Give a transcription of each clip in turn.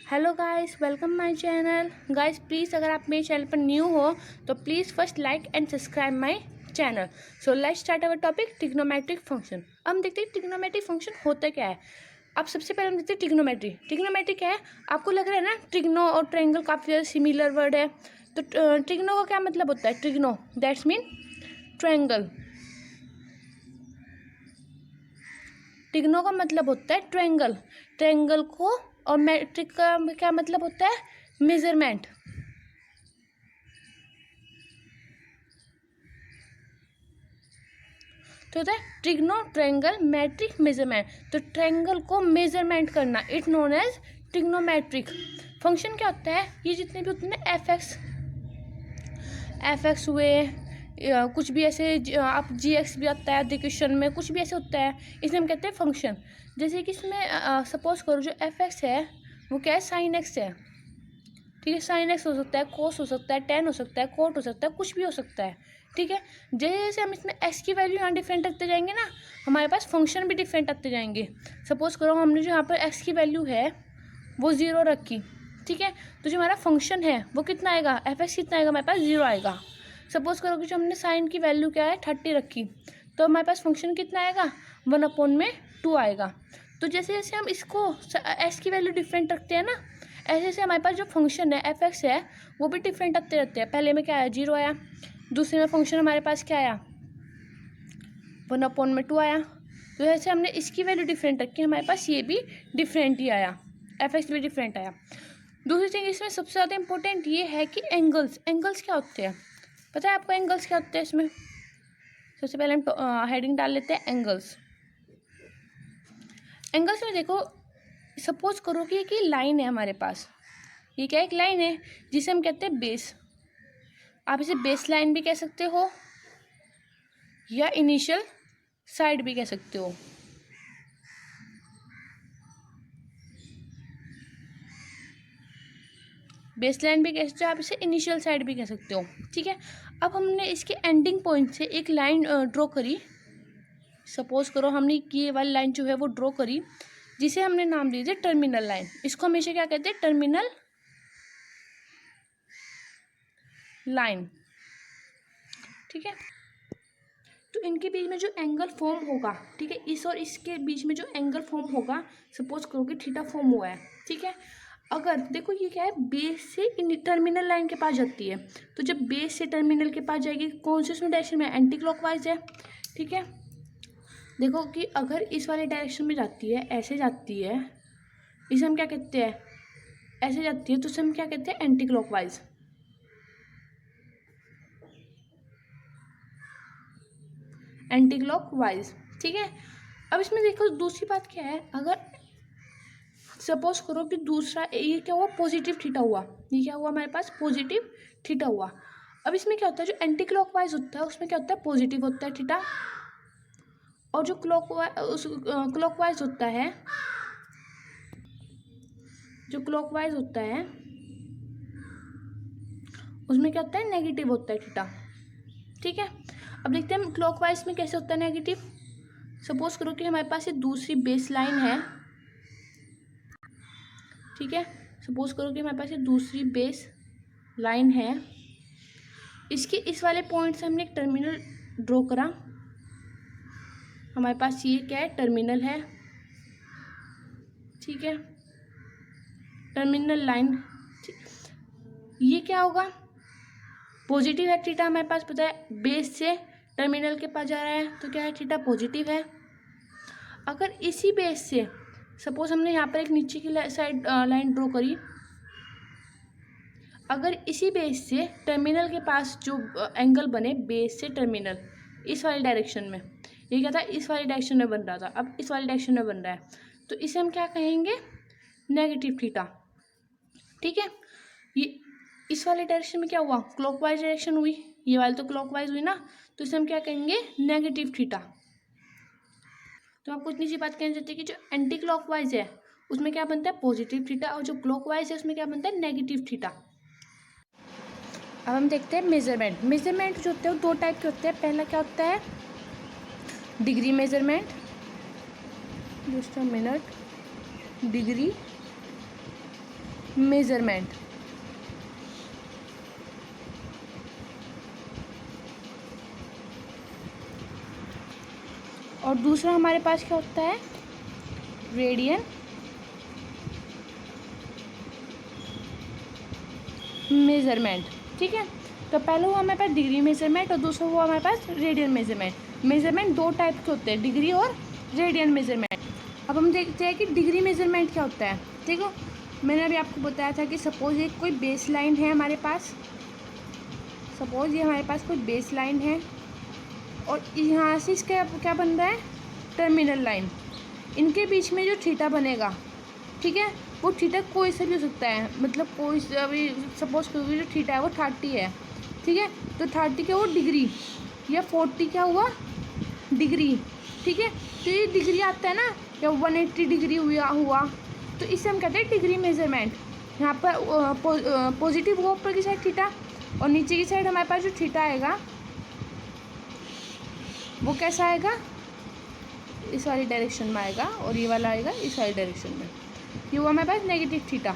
Hello guys, welcome my channel. Guys please अगर आप मेरे चैनल पर न्यू हो तो please first like and subscribe my channel. So let's start our topic trigonometric function. हम देखते हैं ट्रिग्नोमेट्रिक फंक्शन होता क्या है। अब सबसे पहले हम देखते हैं ट्रिग्नोमेट्री। ट्रिग्नोमेट्री क्या है, आपको लग रहा है ना ट्रिग्नो और ट्रायंगल काफ़ी ज़्यादा सिमिलर वर्ड है। तो ट्रिग्नो का क्या मतलब होता है, trigno that's mean triangle. Trigno का मतलब होता है ट्रायंगल। ट्रायंगल को और मैट्रिक का क्या मतलब होता है, मेजरमेंट। तो होता है ट्रिग्नो ट्रायंगल मैट्रिक मेजरमेंट। तो ट्रायंगल को मेजरमेंट करना it known as trigonometric function. क्या होता है, ये जितने भी होते हैं एफ एक्स हुए, कुछ भी ऐसे आप जी एक्स भी आता है आधे क्वेश्चन में, कुछ भी ऐसे होता है, इसे हम कहते हैं फंक्शन। जैसे कि इसमें सपोज करो जो एफ एक्स है वो क्या है, साइन एक्स है। ठीक है, साइन एक्स हो सकता है, कोस हो सकता है, टेन हो सकता है, कोट हो सकता है, कुछ भी हो सकता है। ठीक है, जैसे जैसे हम इसमें एक्स की वैल्यू यहाँ डिफरेंट रखते जाएंगे ना, हमारे पास फंक्शन भी डिफरेंट आते जाएंगे। सपोज करो हमने जो यहाँ पर एक्स की वैल्यू है वो 0 रखी। ठीक है, तो जो हमारा फंक्शन है वो कितना आएगा, एफ एक्स कितना आएगा, हमारे पास 0 आएगा। सपोज करो कि जो हमने साइन की वैल्यू क्या है 30 रखी, तो हमारे पास फंक्शन कितना आएगा, 1/2 आएगा। तो जैसे जैसे हम इसको एक्स की वैल्यू डिफरेंट रखते हैं ना, ऐसे ऐसे हमारे पास जो फंक्शन है एफ एक्स है वो भी डिफरेंट आते रहते हैं। पहले में क्या आया, 0 आया, दूसरे में फंक्शन हमारे पास क्या आया, 1/2 आया। तो जैसे हमने इसकी वैल्यू डिफरेंट रखी, हमारे पास ये भी डिफरेंट ही आया, एफ एक्स भी डिफरेंट आया। दूसरी चीज़ इसमें सबसे ज़्यादा इंपॉर्टेंट ये है कि एंगल्स। एंगल्स क्या होते हैं, पता है आपको एंगल्स क्या होते हैं इसमें? सबसे पहले हम हेडिंग डाल लेते हैं एंगल्स। एंगल्स में देखो, सपोज करो कि एक लाइन है हमारे पास, ये क्या एक लाइन है जिसे हम कहते हैं बेस। आप इसे बेस लाइन भी कह सकते हो या इनिशियल साइड भी कह सकते हो। बेस लाइन भी कह सकते हो, आप इसे इनिशियल साइड भी कह सकते हो। ठीक है, अब हमने इसके एंडिंग पॉइंट से एक लाइन ड्रॉ करी। सपोज करो हमने ये वाली लाइन जो है वो ड्रॉ करी, जिसे हमने नाम दे दिया टर्मिनल लाइन। इसको हमेशा क्या कहते हैं, टर्मिनल लाइन। ठीक है, तो इनके बीच में जो एंगल फॉर्म होगा, ठीक है, इस और इसके बीच में जो एंगल फॉर्म होगा, सपोज करो कि थीटा फॉर्म हुआ है। ठीक है, अगर देखो ये क्या है, बेस से टर्मिनल लाइन के पास जाती है, तो जब बेस से टर्मिनल के पास जाएगी, कौन से उसमें डायरेक्शन में, एंटी क्लॉकवाइज है। ठीक है, देखो कि अगर इस वाले डायरेक्शन में जाती है, ऐसे जाती है, इसे हम क्या कहते हैं, ऐसे जाती है, तो उसे हम क्या कहते हैं, एंटी क्लॉकवाइज। Anti clockwise. ठीक है, अब इसमें देखो दूसरी बात क्या है, अगर सपोज करो कि दूसरा ये क्या हुआ, पॉजिटिव थीटा हुआ, ये क्या हुआ हमारे पास, पॉजिटिव थीटा हुआ। अब इसमें क्या होता है, जो एंटी क्लॉकवाइज होता है उसमें क्या होता है, पॉजिटिव होता है थीटा, और जो क्लॉकवाइज होता है, जो क्लॉकवाइज होता है उसमें क्या होता है, नेगेटिव होता है थीटा। ठीक है, अब देखते हैं हम क्लॉकवाइज में कैसे होता है नेगेटिव। सपोज करो कि हमारे पास ये दूसरी बेस लाइन है। ठीक है, सपोज करो कि हमारे पास ये दूसरी बेस लाइन है, इसके इस वाले पॉइंट से हमने एक टर्मिनल ड्रॉ करा। हमारे पास ये क्या है, टर्मिनल है। ठीक है, टर्मिनल लाइन। ये क्या होगा, पॉजिटिव है थीटा, हमारे पास पता है बेस से टर्मिनल के पास जा रहा है, तो क्या है, थीटा पॉजिटिव है। अगर इसी बेस से सपोज हमने यहाँ पर एक नीचे की साइड लाइन ड्रॉ करी, अगर इसी बेस से टर्मिनल के पास जो एंगल बने, बेस से टर्मिनल इस वाली डायरेक्शन में, ये क्या था, इस वाली डायरेक्शन में बन रहा था, अब इस वाली डायरेक्शन में बन रहा है, तो इसे हम क्या कहेंगे, नेगेटिव थीटा। ठीक है, ये इस वाले डायरेक्शन में क्या हुआ, क्लॉकवाइज डायरेक्शन हुई, ये वाली तो क्लॉकवाइज हुई ना, तो इसे हम क्या कहेंगे, नेगेटिव थीटा। तो आपको इतनी सी बात कहनी चाहती है कि जो एंटी क्लॉकवाइज है उसमें क्या बनता है, पॉजिटिव थीटा, और जो क्लॉकवाइज है उसमें क्या बनता है, नेगेटिव थीटा। अब हम देखते हैं मेजरमेंट। मेजरमेंट जो होते हैं वो दो टाइप के होते हैं। पहला क्या होता है, degree measurement, just a minute, degree measurement. और दूसरा हमारे पास क्या होता है, रेडियन मेजरमेंट। ठीक है, तो पहला हुआ हमारे पास डिग्री मेजरमेंट और दूसरा हुआ हमारे पास रेडियन मेजरमेंट। मेजरमेंट दो टाइप के होते हैं, डिग्री और रेडियन मेजरमेंट। अब हम देखते हैं कि डिग्री मेजरमेंट क्या होता है। ठीक है, मैंने अभी आपको बताया था कि सपोज एक कोई बेस लाइन है हमारे पास, सपोज ये हमारे पास कोई बेस लाइन है और यहाँ से इसका क्या बन रहा है, टर्मिनल लाइन। इनके बीच में जो थीटा बनेगा, ठीक है, वो थीटा कोई सा भी हो सकता है, मतलब कोई अभी सपोज करोगे जो थीटा है वो 30 है। ठीक है, तो 30 क्या हुआ, डिग्री, या 40 क्या हुआ, डिग्री। ठीक है, तो ये डिग्री आता है ना, या 180 डिग्री हुआ, तो इसे हम कहते हैं डिग्री मेजरमेंट। यहाँ पर पॉजिटिव हुआ ऊपर की साइड थीटा और नीचे की साइड हमारे पास जो थीटा आएगा वो कैसा आएगा, इस वाली डायरेक्शन में आएगा और ये वाला आएगा इस वाली डायरेक्शन में। ये हुआ हमारे पास नेगेटिव थीटा।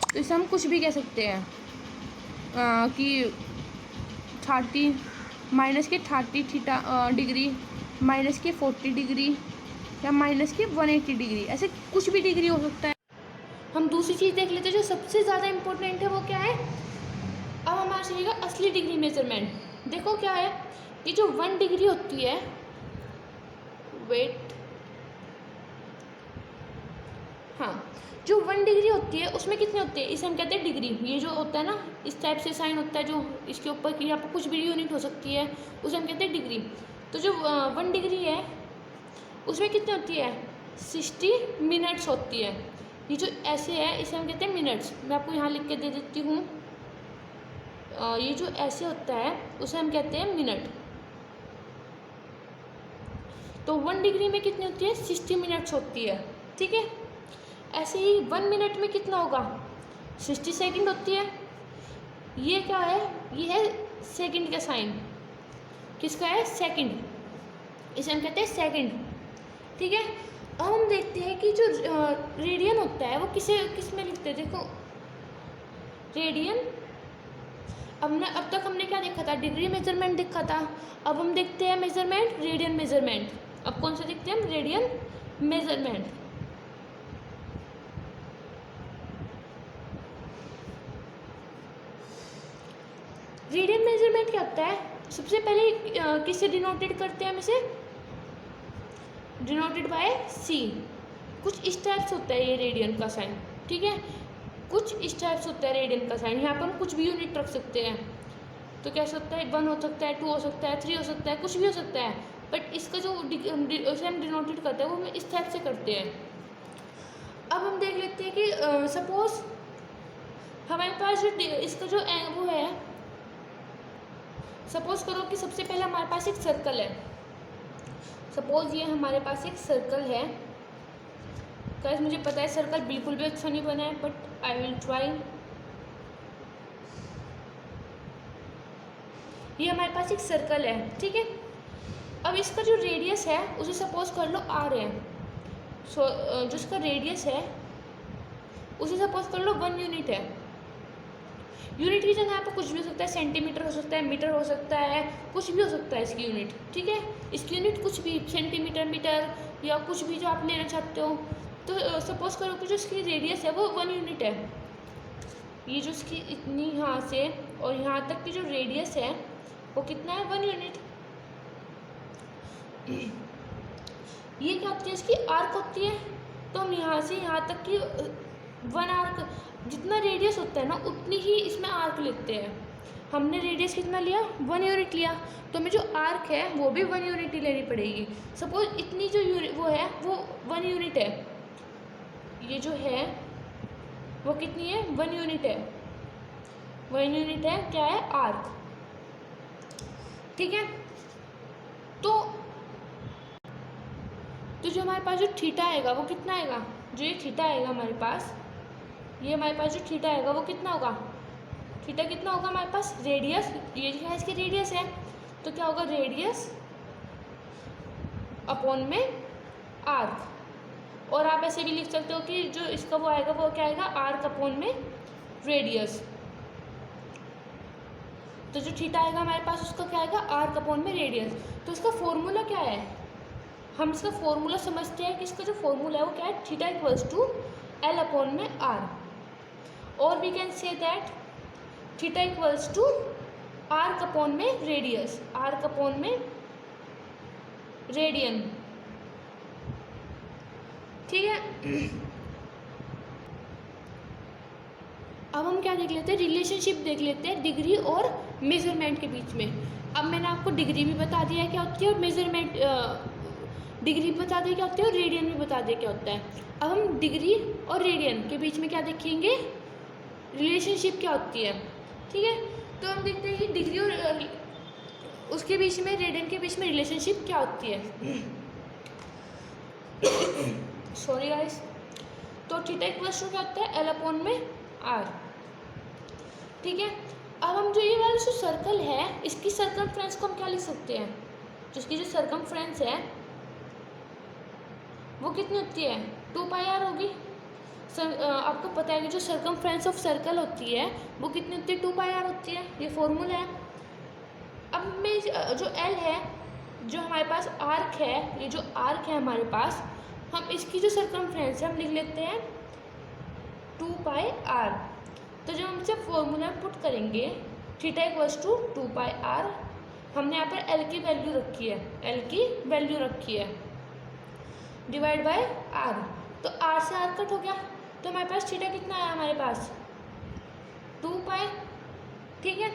तो इसे हम कुछ भी कह सकते हैं कि 30 माइनस के 30 थीटा डिग्री, माइनस के 40 डिग्री, या माइनस के 180 डिग्री, ऐसे कुछ भी डिग्री हो सकता है। हम दूसरी चीज़ देख लेते हैं जो सबसे ज़्यादा इम्पोर्टेंट है, वो क्या है। अब हमारा चाहिएगा असली डिग्री मेजरमेंट। देखो क्या है कि जो 1 डिग्री होती है, वेट, हाँ, जो 1 डिग्री होती है उसमें कितने होते हैं, इसे हम कहते हैं डिग्री। ये जो होता है ना, इस टाइप से साइन होता है जो इसके ऊपर की, यहाँ पर कुछ भी यूनिट हो सकती है, उसे हम कहते हैं डिग्री। तो जो 1 डिग्री है उसमें कितनी होती है, 60 मिनट्स होती है। ये जो ऐसे है इसे हम कहते हैं मिनट्स। मैं आपको यहाँ लिख के दे देती हूँ, ये जो ऐसे होता है उसे हम कहते हैं मिनट। तो 1 डिग्री में कितनी होती है, 60 मिनट्स होती है। ठीक है, ऐसे ही 1 मिनट में कितना होगा, 60 सेकंड होती है। ये क्या है, ये है सेकंड का साइन, किसका है, सेकंड, इसे हम कहते हैं सेकंड। ठीक है, अब हम देखते हैं कि जो रेडियन होता है वो किस में लिखते हैं। देखो रेडियन, अब तक हमने क्या देखा था, डिग्री मेजरमेंट देखा था। अब हम देखते हैं मेजरमेंट, रेडियन मेजरमेंट। अब कौन सा देखते हैं हम, रेडियन मेजरमेंट। रेडियन मेजरमेंट क्या होता है, सबसे पहले किससे डिनोटेड करते हैं हम इसे, डिनोटेड बाय सी। कुछ इस टाइप से होता है ये रेडियन का साइन। ठीक है, कुछ इस टाइप से होता है रेडियन का साइन। यहाँ पर हम कुछ भी यूनिट रख सकते हैं, तो कैसे होता है, 1 हो सकता है, 2 हो सकता है, 3 हो सकता है, कुछ भी हो सकता है। बट इसका जो उसे हम डिनोटेड करते हैं वो हम इस टाइप से करते हैं। अब हम देख लेते हैं कि सपोज हमारे पास जो इसका जो वो है, सपोज करो कि सबसे पहले हमारे पास एक सर्कल है। सपोज ये हमारे पास एक सर्कल है। गाइस मुझे पता है सर्कल बिल्कुल भी अच्छा नहीं बना है, बट आई विल ट्राई। ये हमारे पास एक सर्कल है। ठीक है, अब इसका जो रेडियस है उसे सपोज कर लो r है। जो इसका रेडियस है उसे सपोज कर लो 1 यूनिट है। यूनिट की जगह पर कुछ भी हो सकता है, सेंटीमीटर हो सकता है, मीटर हो सकता है, कुछ भी हो सकता है इसकी यूनिट। ठीक है, इसकी यूनिट कुछ भी, सेंटीमीटर, मीटर, या कुछ भी जो आप लेना चाहते हो। तो सपोज करो कि जो इसकी रेडियस है वो 1 यूनिट है। ये जो इसकी इतनी यहाँ से और यहाँ तक की जो रेडियस है वो कितना है, 1 यूनिट। ये क्या होती है, इसकी आर्क होती है। तो हम यहाँ से यहाँ तक की 1 आर्क, जितना रेडियस होता है ना उतनी ही इसमें आर्क लेते हैं। हमने रेडियस कितना लिया, 1 यूनिट लिया, तो हमें जो आर्क है वो भी 1 यूनिट ही लेनी पड़ेगी। सपोज इतनी जो वो है वो 1 यूनिट है। ये जो है वो कितनी है, 1 यूनिट है। 1 यूनिट है, क्या है, आर्क। ठीक है, तो जो हमारे पास जो थीटा आएगा वो कितना आएगा, जो ये थीटा आएगा हमारे पास, ये हमारे पास जो थीटा आएगा वो कितना होगा, थीटा कितना होगा हमारे पास, रेडियस, ये जो है इसकी रेडियस है, तो क्या होगा, रेडियस अपॉन में आर्क। और आप ऐसे भी लिख सकते हो कि जो इसका वो आएगा वो क्या आएगा, आर्क अपॉन में रेडियस। तो जो थीटा आएगा हमारे पास उसका क्या आएगा, आर्क अपॉन में रेडियस। तो इसका फॉर्मूला क्या है, हम इसका फॉर्मूला समझते हैं कि इसका जो फॉर्मूला है वो क्या है, theta equals to L upon में आर, और we can say that theta equals to arc upon में रेडियस, आर्क अपॉन में रेडियन। ठीक है, अब हम क्या देख लेते हैं, रिलेशनशिप देख लेते हैं डिग्री और मेजरमेंट के बीच में। अब मैंने आपको डिग्री भी बता दिया है क्या होती है, और मेजरमेंट डिग्री भी बता दिया क्या होती है, और रेडियन भी बता दिया क्या होता है। अब हम डिग्री और रेडियन के बीच में क्या देखेंगे, रिलेशनशिप क्या होती है। ठीक है, तो हम देखते हैं कि डिग्री और उसके बीच में, रेडियन के बीच में रिलेशनशिप क्या होती है। Sorry guys. तो थीटा इक्वल्स टू क्या होता है, एल अपॉन में आर। ठीक है, अब हम जो ये वाला जो सर्कल है इसकी सर्कमफ्रेंस को हम क्या लिख सकते हैं, जिसकी जो सर्कमफ्रेंस है वो कितनी होती है, 2 पाई आर होगी। आपको पता है कि जो सर्कमफ्रेंस ऑफ सर्कल होती है वो कितनी होती है, 2 पाई आर होती है, ये फॉर्मूला है। अब मैं जो एल है, जो हमारे पास आर्क है, ये जो आर्क है हमारे पास, हम इसकी जो सर्कमफ्रेंस है हम लिख लेते हैं 2 पाई आर। तो जब हम इसे फॉर्मूला में पुट करेंगे, theta equals to 2 pi R, हमने यहाँ पर एल की वैल्यू रखी है, एल की वैल्यू रखी है, डिवाइड बाय आर। तो आर से आर कट हो गया, तो हमारे पास थीटा कितना आया, हमारे पास 2 पाई। ठीक है,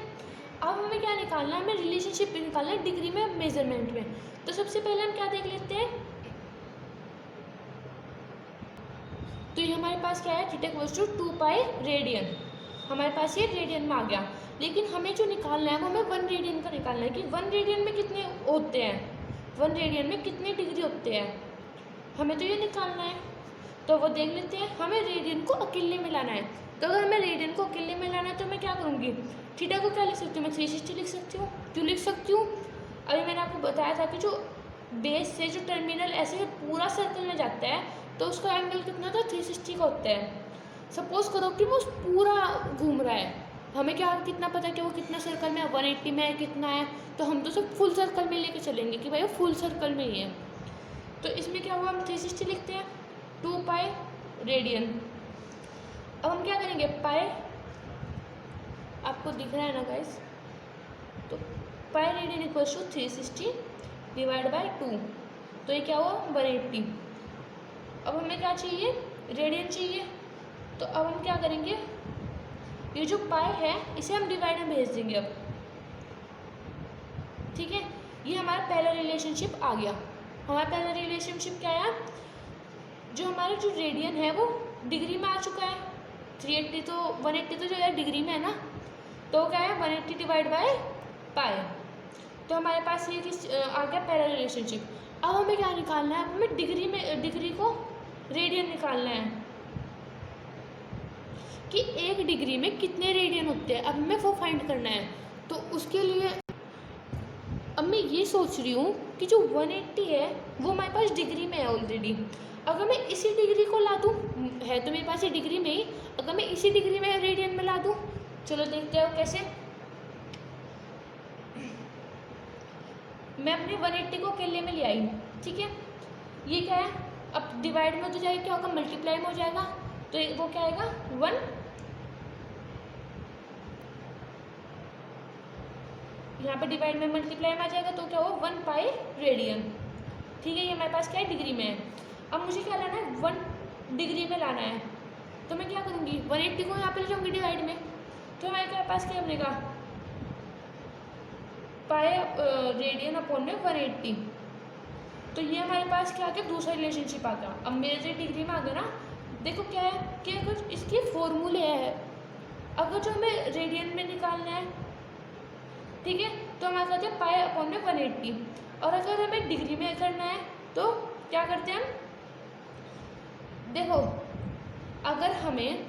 अब हमें क्या निकालना है, हमें रिलेशनशिप निकालना है डिग्री में, मेजरमेंट में। तो सबसे पहले हम क्या देख लेते हैं, तो ये हमारे पास क्या है, theta equals to 2 pi radian, हमारे पास ये रेडियन में आ गया। लेकिन हमें जो निकालना है वो हमें 1 रेडियन का निकालना है कि 1 रेडियन में कितने होते हैं, 1 रेडियन में कितने डिग्री होते हैं, हमें तो ये निकालना है। तो वो देख लेते हैं, हमें रेडियन को अकेले में लाना है। तो अगर हमें रेडियन को अकेले में लाना है तो मैं क्या करूँगी, थीटा को क्या लिख सकती हूँ, मैं 360 लिख सकती हूँ। क्यों लिख सकती हूँ, अभी मैंने आपको बताया था कि जो बेस से जो टर्मिनल ऐसे पूरा सर्कल में जाता है तो उसका एंगल कितना होता है, 360 का होता है। सपोज करो कि वो पूरा घूम रहा है, हमें क्या कितना पता है कि वो कितना सर्कल में है, 180 में है, कितना है, तो हम तो सब फुल सर्कल में लेके चलेंगे कि भाई वो फुल सर्कल में ही है। तो इसमें क्या हुआ, हम 360 लिखते हैं, 2 पाई रेडियन। अब हम क्या करेंगे, पाई आपको दिख रहा है ना गाइस, तो pi radian equals to 360 divide by 2, तो ये क्या हुआ 180। अब हमें क्या चाहिए, रेडियन चाहिए। तो अब हम क्या करेंगे, ये जो पाई है इसे हम डिवाइड में भेज देंगे अब। ठीक है, ये हमारा पहला रिलेशनशिप आ गया। हमारा पहला रिलेशनशिप क्या है, जो हमारा जो रेडियन है वो डिग्री में आ चुका है, 380 तो 180 तो जो है डिग्री में है ना, तो क्या है 180 डिवाइड बाय पाई। तो हमारे पास ये आ गया पहला रिलेशनशिप। अब हमें क्या निकालना है, हमें डिग्री को रेडियन निकालना है कि 1 डिग्री में कितने रेडियन होते हैं, अब हमें वो फाइंड करना है। तो उसके लिए अब मैं ये सोच रही हूँ कि जो 180 है वो हमारे पास डिग्री में है ऑलरेडी। अगर मैं इसी डिग्री को ला दूँ, है तो मेरे पास ये डिग्री में ही, अगर मैं इसी डिग्री में रेडियन में ला दूँ, चलो देखते हो कैसे। मैं अपने 180 को अकेले में ले आई, ठीक है, ये क्या है, अब डिवाइड में हो तो जाएगा, क्या होगा मल्टीप्लाई में हो जाएगा, तो वो क्या आएगा 1, यहाँ पे डिवाइड में मल्टीप्लाई में आ जाएगा, तो क्या होगा 1 पाई रेडियन। ठीक है, ये हमारे पास क्या है डिग्री में है। अब मुझे क्या लाना है, 1 डिग्री में लाना है, तो मैं क्या करूँगी 180 को यहाँ पे ले जाऊँगी डिवाइड में, तो हमारे पास क्या बनेगा पाई रेडियन अपॉन में 180। तो ये हमारे पास क्या आ गया, दूसरा रिलेशनशिप आ गया। अब मेरे जो डिग्री में आ गया ना, देखो क्या है कि अगर इसके फॉर्मूले है, अगर जो हमें रेडियन में निकालना है, ठीक है, तो हमारे पास है पाई अपॉन में 180। और अगर हमें डिग्री में करना है तो क्या करते हैं हम, देखो अगर हमें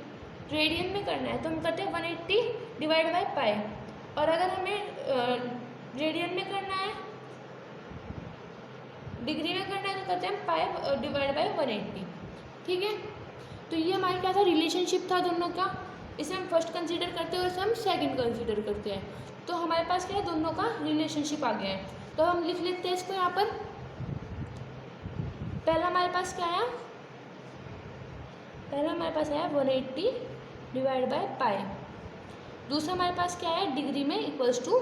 रेडियन में करना है तो हम करते हैं 180 डिवाइड बाई पाई, और अगर हमें रेडियन में करना है, डिग्री में करना है, तो करते हैं पाई डिवाइड बाई 180। ठीक है। तो ये हमारे क्या था, रिलेशनशिप था दोनों का। इसे हम फर्स्ट कंसीडर करते हैं और इसे हम सेकंड कंसीडर करते हैं। तो हमारे पास क्या है, दोनों का रिलेशनशिप आ गया है। तो हम लिख लेते हैं इसको यहाँ पर। पहला हमारे पास क्या आया, पहला हमारे पास आया 180 डिवाइड बाय पाई। दूसरा हमारे पास क्या है, डिग्री में इक्वल्स टू